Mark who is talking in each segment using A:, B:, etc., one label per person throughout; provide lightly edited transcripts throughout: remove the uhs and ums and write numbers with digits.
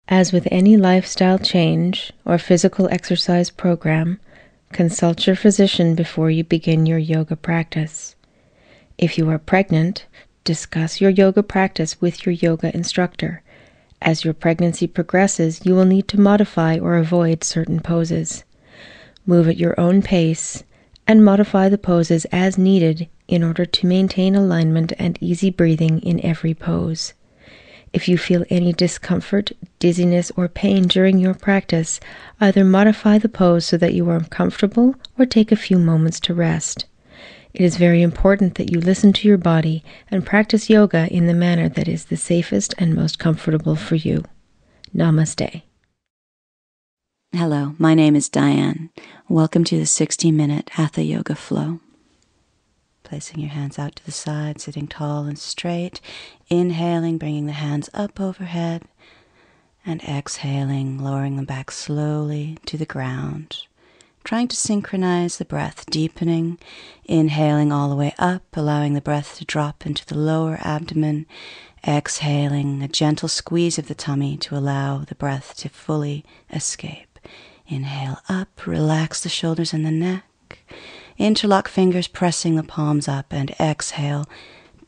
A: As with any lifestyle change or physical exercise program, consult your physician before you begin your yoga practice. If you are pregnant, discuss your yoga practice with your yoga instructor. As your pregnancy progresses, you will need to modify or avoid certain poses. Move at your own pace and modify the poses as needed in order to maintain alignment and easy breathing in every pose. If you feel any discomfort, dizziness, or pain during your practice, either modify the pose so that you are comfortable or take a few moments to rest. It is very important that you listen to your body and practice yoga in the manner that is the safest and most comfortable for you. Namaste.
B: Hello, my name is Diane. Welcome to the 60-minute Hatha Yoga Flow. Placing your hands out to the side, sitting tall and straight. Inhaling, bringing the hands up overhead. And exhaling, lowering them back slowly to the ground. Trying to synchronize the breath, deepening. Inhaling all the way up, allowing the breath to drop into the lower abdomen. Exhaling, a gentle squeeze of the tummy to allow the breath to fully escape. Inhale up, relax the shoulders and the neck. Interlock fingers, pressing the palms up, and exhale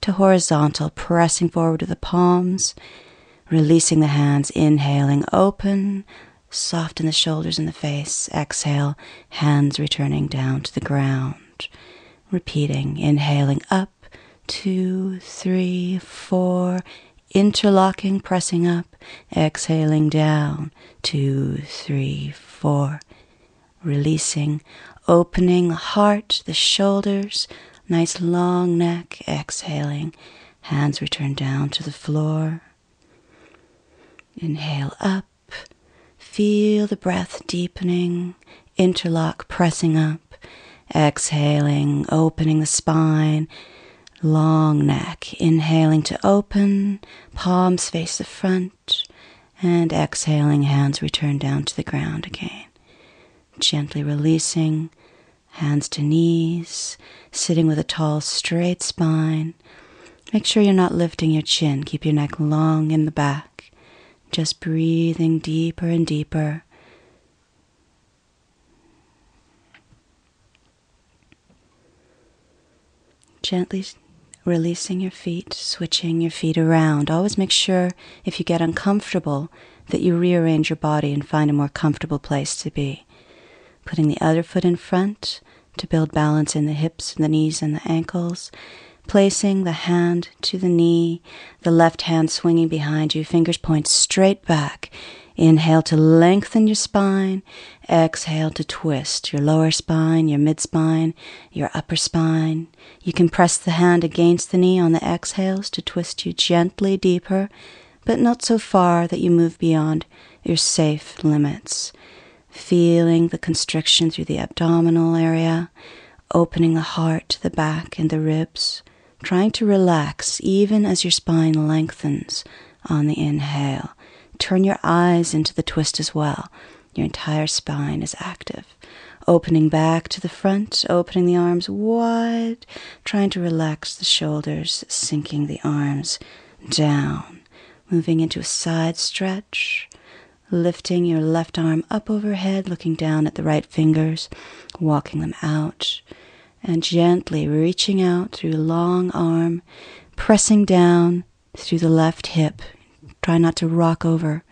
B: to horizontal, pressing forward with the palms, releasing the hands, inhaling, open, soften the shoulders and the face, exhale, hands returning down to the ground. Repeating, inhaling up, 2, 3, 4, interlocking, pressing up, exhaling down, 2, 3, 4, releasing, opening the heart, the shoulders, nice long neck, exhaling, hands return down to the floor. Inhale up, feel the breath deepening, interlock, pressing up, exhaling, opening the spine, long neck, inhaling to open, palms face the front, and exhaling, hands return down to the ground again. Gently releasing, hands to knees, sitting with a tall, straight spine. Make sure you're not lifting your chin. Keep your neck long in the back. Just breathing deeper and deeper. Gently releasing your feet, switching your feet around. Always make sure, if you get uncomfortable, that you rearrange your body and find a more comfortable place to be. Putting the other foot in front to build balance in the hips, the knees, and the ankles. Placing the hand to the knee, the left hand swinging behind you, fingers point straight back. Inhale to lengthen your spine. Exhale to twist your lower spine, your mid-spine, your upper spine. You can press the hand against the knee on the exhales to twist you gently deeper, but not so far that you move beyond your safe limits. Feeling the constriction through the abdominal area, opening the heart, the back, and the ribs. Trying to relax even as your spine lengthens on the inhale. Turn your eyes into the twist as well. Your entire spine is active. Opening back to the front, opening the arms wide, trying to relax the shoulders, sinking the arms down. Moving into a side stretch, lifting your left arm up overhead, looking down at the right fingers, walking them out. And gently reaching out through the long arm, pressing down through the left hip. Try not to rock over.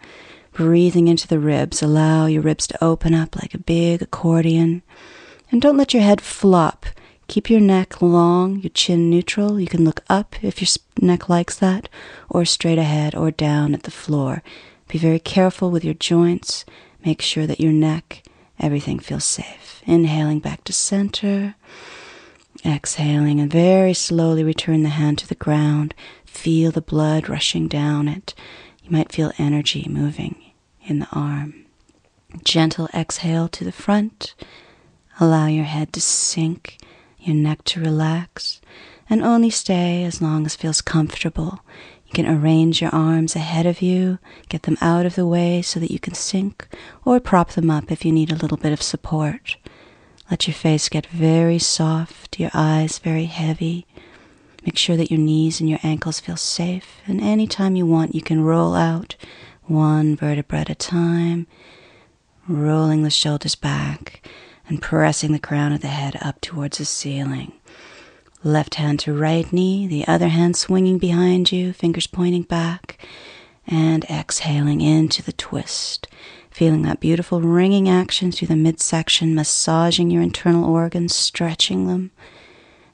B: Breathing into the ribs. Allow your ribs to open up like a big accordion. And don't let your head flop. Keep your neck long, your chin neutral. You can look up if your neck likes that, or straight ahead or down at the floor. Be very careful with your joints. Make sure that your neck, everything feels safe. Inhaling back to center. Exhaling and very slowly return the hand to the ground. Feel the blood rushing down it. You might feel energy moving in the arm. Gentle exhale to the front. Allow your head to sink, your neck to relax, and only stay as long as feels comfortable. You can arrange your arms ahead of you, get them out of the way so that you can sink, or prop them up if you need a little bit of support. Let your face get very soft, your eyes very heavy. Make sure that your knees and your ankles feel safe, and anytime you want, you can roll out one vertebra at a time, rolling the shoulders back and pressing the crown of the head up towards the ceiling. Left hand to right knee, the other hand swinging behind you, fingers pointing back, and exhaling into the twist. Feeling that beautiful ringing action through the midsection, massaging your internal organs, stretching them.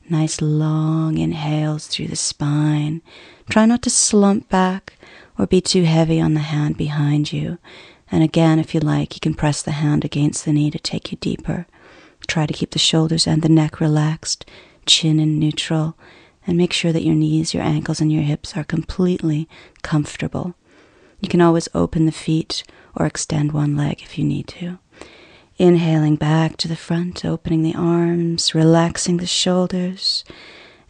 B: Nice long inhales through the spine. Try not to slump back or be too heavy on the hand behind you. And again, if you like, you can press the hand against the knee to take you deeper. Try to keep the shoulders and the neck relaxed, chin in neutral, and make sure that your knees, your ankles, and your hips are completely comfortable. You can always open the feet or extend one leg if you need to. Inhaling back to the front, opening the arms, relaxing the shoulders.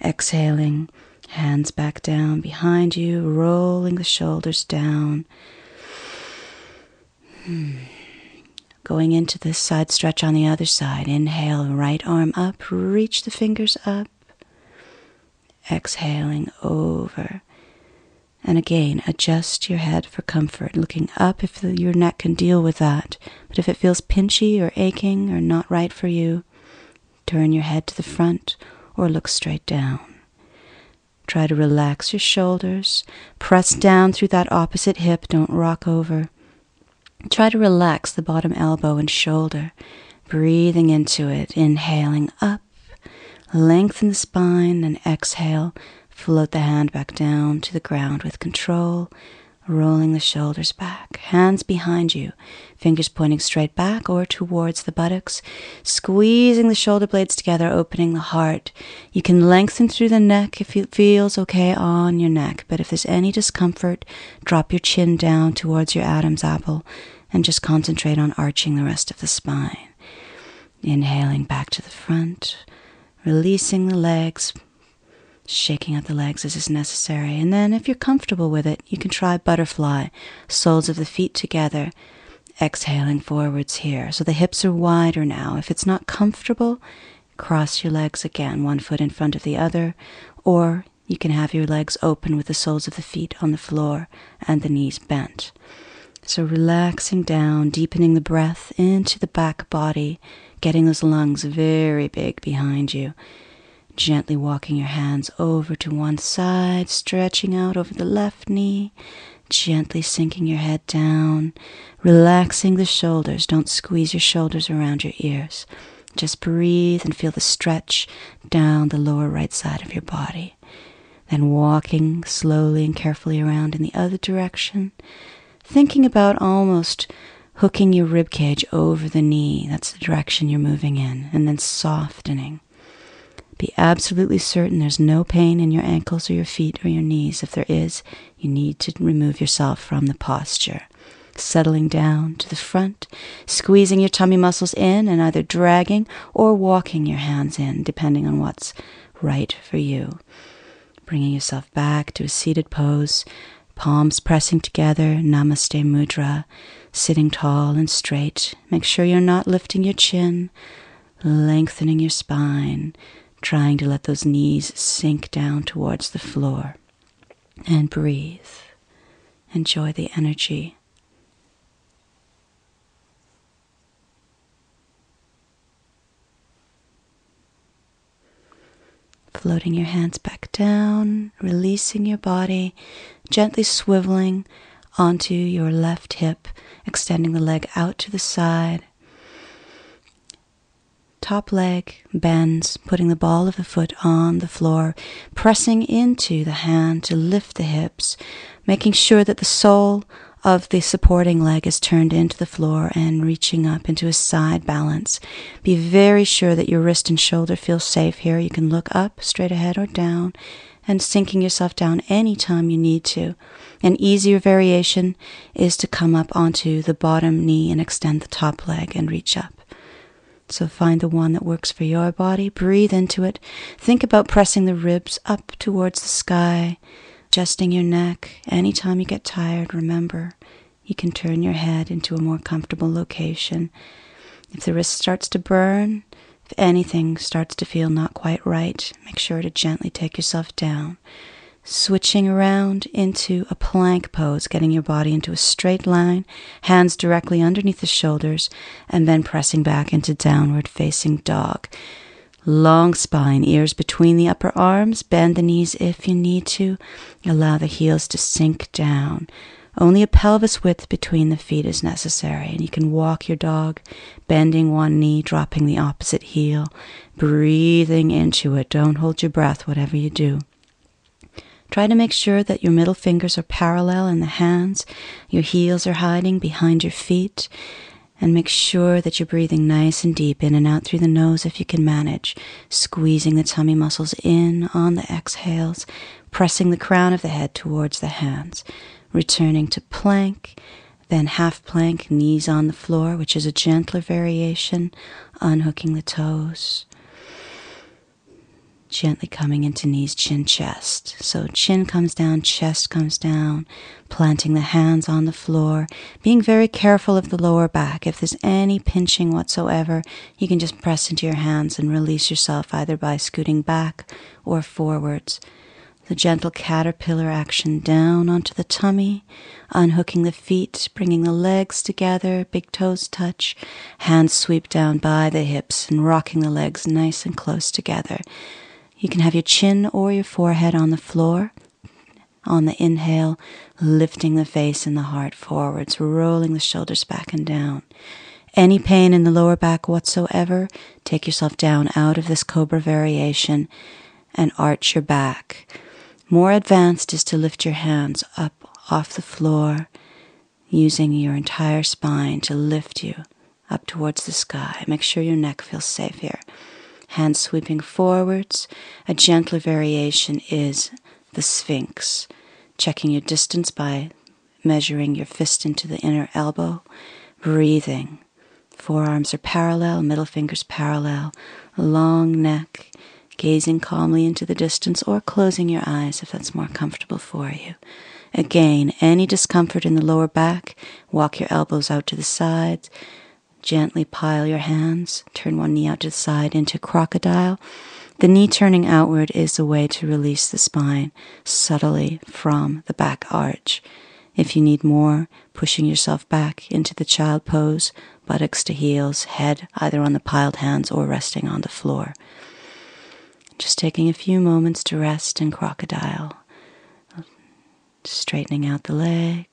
B: Exhaling, hands back down behind you, rolling the shoulders down. Going into this side stretch on the other side. Inhale, right arm up, reach the fingers up. Exhaling over. And again, adjust your head for comfort, looking up if your neck can deal with that. But if it feels pinchy or aching or not right for you, turn your head to the front or look straight down. Try to relax your shoulders. Press down through that opposite hip. Don't rock over. Try to relax the bottom elbow and shoulder. Breathing into it. Inhaling up. Lengthen the spine and exhale. Float the hand back down to the ground with control, rolling the shoulders back. Hands behind you, fingers pointing straight back or towards the buttocks, squeezing the shoulder blades together, opening the heart. You can lengthen through the neck if it feels okay on your neck, but if there's any discomfort, drop your chin down towards your Adam's apple and just concentrate on arching the rest of the spine. Inhaling back to the front, releasing the legs, shaking out the legs as is necessary. And then if you're comfortable with it, you can try butterfly, soles of the feet together, exhaling forwards here. So the hips are wider now. If it's not comfortable, cross your legs again, one foot in front of the other, or you can have your legs open with the soles of the feet on the floor and the knees bent. So relaxing down, deepening the breath into the back body, getting those lungs very big behind you. Gently walking your hands over to one side, stretching out over the left knee, gently sinking your head down, relaxing the shoulders. Don't squeeze your shoulders around your ears. Just breathe and feel the stretch down the lower right side of your body. Then walking slowly and carefully around in the other direction, thinking about almost hooking your rib cage over the knee. That's the direction you're moving in, and then softening. Be absolutely certain there's no pain in your ankles or your feet or your knees. If there is, you need to remove yourself from the posture. Settling down to the front, squeezing your tummy muscles in and either dragging or walking your hands in, depending on what's right for you. Bringing yourself back to a seated pose, palms pressing together, Namaste Mudra, sitting tall and straight. Make sure you're not lifting your chin, lengthening your spine, trying to let those knees sink down towards the floor. And breathe. Enjoy the energy. Floating your hands back down, releasing your body, gently swiveling onto your left hip, extending the leg out to the side. Top leg bends, putting the ball of the foot on the floor, pressing into the hand to lift the hips, making sure that the sole of the supporting leg is turned into the floor and reaching up into a side balance. Be very sure that your wrist and shoulder feel safe here. You can look up, straight ahead or down, and sinking yourself down anytime you need to. An easier variation is to come up onto the bottom knee and extend the top leg and reach up. So find the one that works for your body. Breathe into it. Think about pressing the ribs up towards the sky, adjusting your neck. Anytime you get tired, remember, you can turn your head into a more comfortable location. If the wrist starts to burn, if anything starts to feel not quite right, make sure to gently take yourself down. Switching around into a plank pose, getting your body into a straight line, hands directly underneath the shoulders, and then pressing back into downward facing dog. Long spine, ears between the upper arms, bend the knees if you need to, allow the heels to sink down. Only a pelvis width between the feet is necessary, and you can walk your dog, bending one knee, dropping the opposite heel, breathing into it. Don't hold your breath, whatever you do. Try to make sure that your middle fingers are parallel in the hands, your heels are hiding behind your feet, and make sure that you're breathing nice and deep in and out through the nose if you can manage, squeezing the tummy muscles in on the exhales, pressing the crown of the head towards the hands, returning to plank, then half plank, knees on the floor, which is a gentler variation, unhooking the toes. Gently coming into knees, chin, chest. So chin comes down, chest comes down, planting the hands on the floor, being very careful of the lower back. If there's any pinching whatsoever, you can just press into your hands and release yourself either by scooting back or forwards. The gentle caterpillar action down onto the tummy, unhooking the feet, bringing the legs together, big toes touch, hands sweep down by the hips and rocking the legs nice and close together. You can have your chin or your forehead on the floor. On the inhale, lifting the face and the heart forwards, rolling the shoulders back and down. Any pain in the lower back whatsoever, take yourself down out of this cobra variation and arch your back. More advanced is to lift your hands up off the floor, using your entire spine to lift you up towards the sky. Make sure your neck feels safe here. Hands sweeping forwards. A gentler variation is the Sphinx. Checking your distance by measuring your fist into the inner elbow. Breathing. Forearms are parallel, middle fingers parallel. Long neck. Gazing calmly into the distance or closing your eyes if that's more comfortable for you. Again, any discomfort in the lower back, walk your elbows out to the sides. Gently pile your hands, turn one knee out to the side into crocodile. The knee turning outward is a way to release the spine subtly from the back arch. If you need more, pushing yourself back into the child pose, buttocks to heels, head either on the piled hands or resting on the floor. Just taking a few moments to rest in crocodile. Straightening out the leg.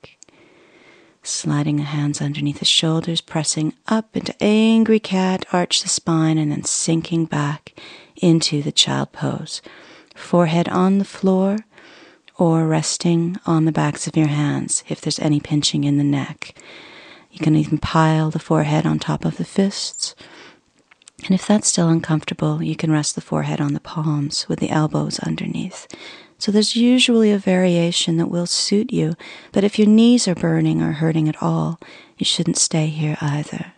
B: Sliding the hands underneath the shoulders, pressing up into angry cat, arch the spine, and then sinking back into the child pose. Forehead on the floor or resting on the backs of your hands if there's any pinching in the neck. You can even pile the forehead on top of the fists. And if that's still uncomfortable, you can rest the forehead on the palms with the elbows underneath. So there's usually a variation that will suit you, but if your knees are burning or hurting at all, you shouldn't stay here either.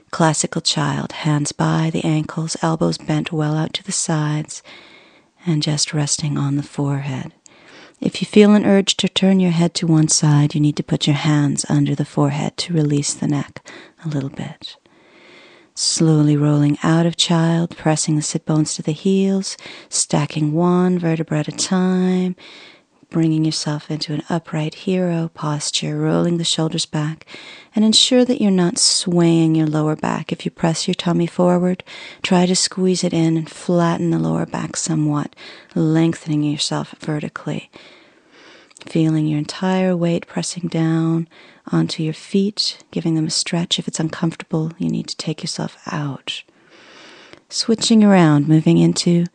B: Classical child, hands by the ankles, elbows bent well out to the sides, and just resting on the forehead. If you feel an urge to turn your head to one side, you need to put your hands under the forehead to release the neck a little bit. Slowly rolling out of child, pressing the sit bones to the heels, stacking one vertebra at a time, bringing yourself into an upright hero posture, rolling the shoulders back, and ensure that you're not swaying your lower back. If you press your tummy forward, try to squeeze it in and flatten the lower back somewhat, lengthening yourself vertically. Feeling your entire weight pressing down onto your feet, giving them a stretch. If it's uncomfortable, you need to take yourself out. Switching around, moving into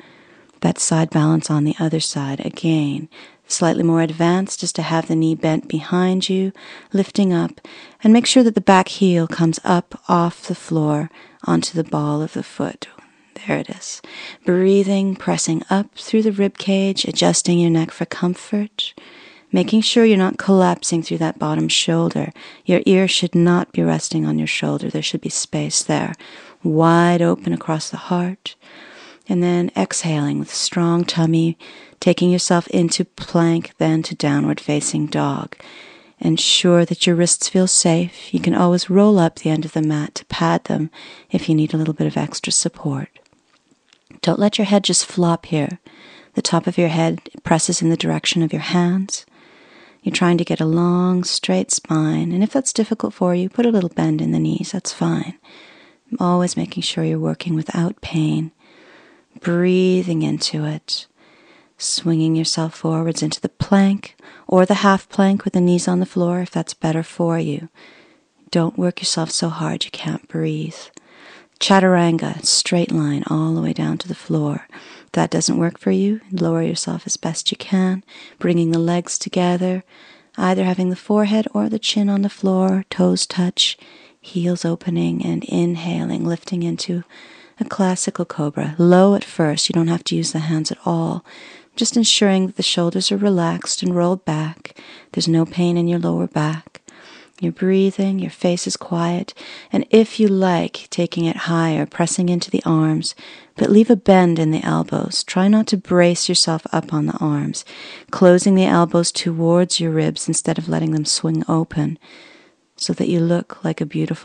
B: that side balance on the other side. Again, slightly more advanced is to have the knee bent behind you, lifting up, and make sure that the back heel comes up off the floor onto the ball of the foot. There it is. Breathing, pressing up through the rib cage, adjusting your neck for comfort. Making sure you're not collapsing through that bottom shoulder. Your ear should not be resting on your shoulder. There should be space there. Wide open across the heart. And then exhaling with strong tummy, taking yourself into plank, then to downward facing dog. Ensure that your wrists feel safe. You can always roll up the end of the mat to pad them if you need a little bit of extra support. Don't let your head just flop here. The top of your head presses in the direction of your hands. You're trying to get a long, straight spine. And if that's difficult for you, put a little bend in the knees. That's fine. Always making sure you're working without pain. Breathing into it. Swinging yourself forwards into the plank or the half plank with the knees on the floor if that's better for you. Don't work yourself so hard you can't breathe. Chaturanga, straight line all the way down to the floor. If that doesn't work for you, lower yourself as best you can, bringing the legs together, either having the forehead or the chin on the floor, toes touch, heels opening, and inhaling, lifting into a classical cobra. Low at first, you don't have to use the hands at all. Just ensuring that the shoulders are relaxed and rolled back. There's no pain in your lower back. You're breathing, your face is quiet, and if you like, taking it higher, pressing into the arms, but leave a bend in the elbows. Try not to brace yourself up on the arms, closing the elbows towards your ribs instead of letting them swing open, so that you look like a beautiful